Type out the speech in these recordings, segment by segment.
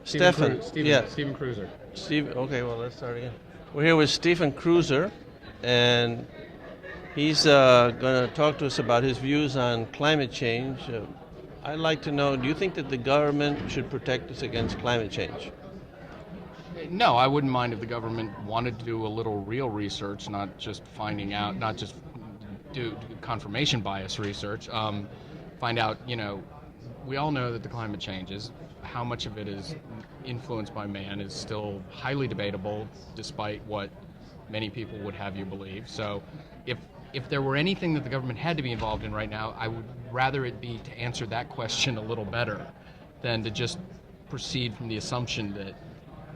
Stefan. Stephen Kruiser. Steve. Okay, well, let's start again. We're here with Stephen Kruiser, and he's going to talk to us about his views on climate change. I'd like to know, do you think that the government should protect us against climate change? No, I wouldn't mind if the government wanted to do a little real research, not just finding out, not just do confirmation bias research. Find out, we all know that the climate changes. How much of it is influenced by man is still highly debatable, despite what many people would have you believe. So if there were anything that the government had to be involved in right now, I would rather it be to answer that question a little better than to just proceed from the assumption that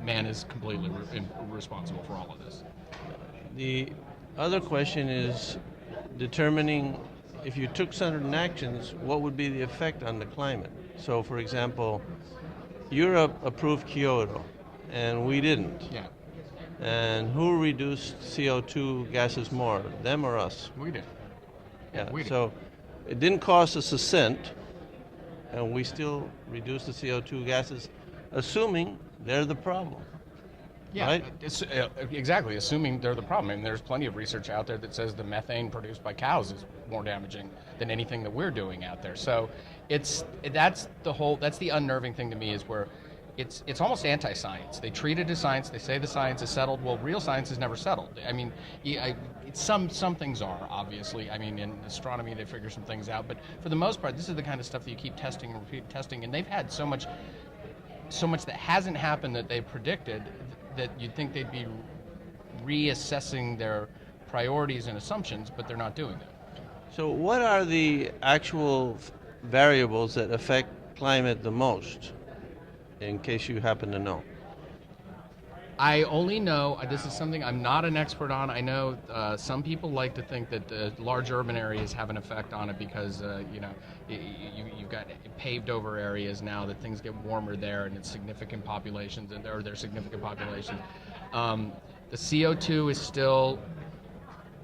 man is completely responsible for all of this. The other question is determining if you took certain actions, what would be the effect on the climate? So, for example, Europe approved Kyoto, and we didn't. Yeah, And who reduced CO2 gases more, them or us? we did. Yeah. We did. So it didn't cost us a cent, and we still reduced the CO2 gases, assuming they're the problem. Yeah, Right? Exactly, assuming they're the problem. I mean, there's plenty of research out there that says the methane produced by cows is more damaging than anything that we're doing out there. So that's the unnerving thing to me, is where it's almost anti-science. They treat it as science. They say the science is settled. Well, real science is never settled. I mean, some things are, obviously. I mean, in astronomy they figure some things out, but for the most part, this is the kind of stuff that you keep testing and repeat testing, and they've had so much that hasn't happened that they predicted, that you'd think they'd be reassessing their priorities and assumptions, but they're not doing that. So what are the actual variables that affect climate the most, in case you happen to know? I only know, this is something I'm not an expert on. I know some people like to think that large urban areas have an effect on it because, you've got paved over areas now, that things get warmer there, and it's significant populations, and there's significant populations. The CO2 is still,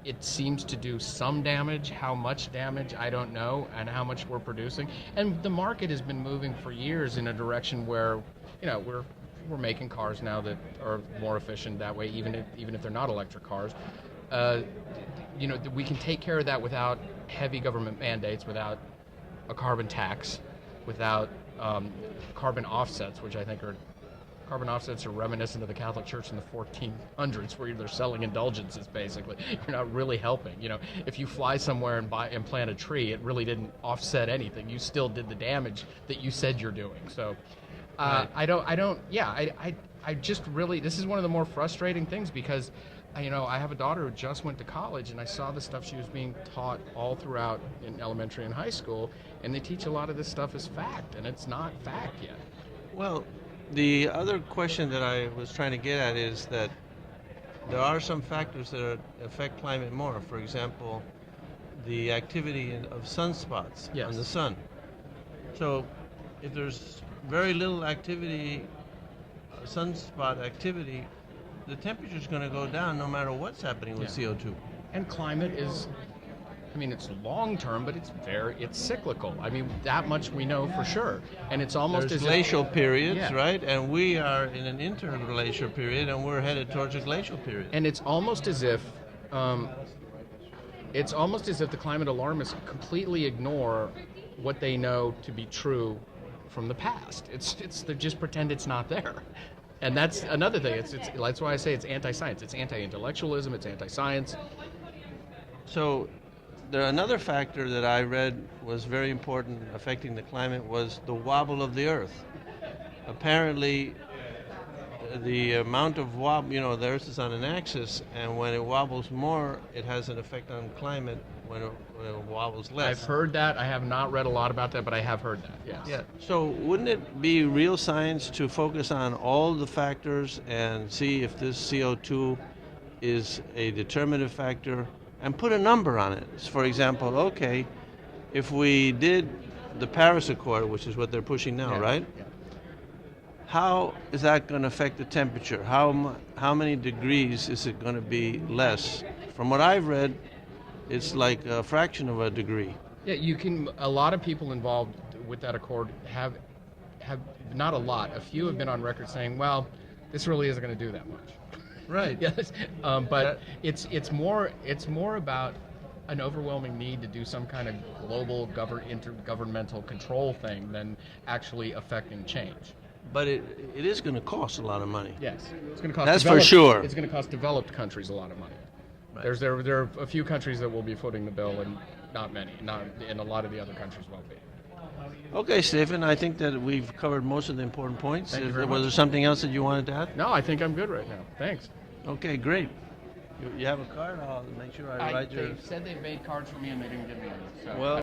it seems to do some damage. How much damage, I don't know, and how much we're producing. And the market has been moving for years in a direction where, we're making cars now that are more efficient that way, even if they're not electric cars. We can take care of that without heavy government mandates, without a carbon tax, without carbon offsets, which I think are reminiscent of the Catholic Church in the 1400s, where they're selling indulgences. Basically, you're not really helping. If you fly somewhere and plant a tree, it really didn't offset anything. You still did the damage that you said you're doing. So. Right. I just really, this is one of the more frustrating things, because, I have a daughter who just went to college, and I saw the stuff she was being taught all throughout in elementary and high school, and they teach a lot of this stuff as fact, and it's not fact yet. Well, the other question that I was trying to get at is that there are some factors that affect climate more. For example, the activity of sunspots Yes. on the sun. So if there's very little activity, sunspot activity, the temperature's going to go down no matter what's happening with CO2. And climate is, it's long term, but it's cyclical. That much we know for sure. And it's almost There's as glacial if, periods, yeah. right? And we are in an interglacial period, and we're headed towards a glacial period. And it's almost as if the climate alarmists completely ignore what they know to be true from the past. They just pretend it's not there, and that's another thing. That's why I say it's anti-science. It's anti-intellectualism. It's anti-science. So, another factor that I read was very important affecting the climate was the wobble of the Earth. Apparently, the amount of wobble, the Earth is on an axis, and when it wobbles more, it has an effect on climate. When it wobbles less. I've heard that. I have not read a lot about that, but I have heard that, yes. Yeah. So wouldn't it be real science to focus on all the factors and see if this CO2 is a determinative factor and put a number on it? For example, okay, if we did the Paris Accord, which is what they're pushing now, Yeah. right? Yeah. How is that going to affect the temperature? How many degrees is it going to be less? From what I've read, it's like a fraction of a degree. Yeah, a lot of people involved with that accord have not a lot. A few have been on record saying, well, this really isn't going to do that much. Right. Yes, but it's more about an overwhelming need to do some kind of global intergovernmental control thing than actually affecting change. But it is going to cost a lot of money. Yes, it's going to cost. That's for sure. It's going to cost developed countries a lot of money. Right. There are a few countries that will be footing the bill, and not many. And a lot of the other countries won't be. Okay, Stephen, I think that we've covered most of the important points. Thank you very Was much. there something else that you wanted to add? No, I think I'm good right now. Thanks. Okay, great. You have a card? I'll make sure I write your... They said they made cards for me and they didn't give me any. So. Well,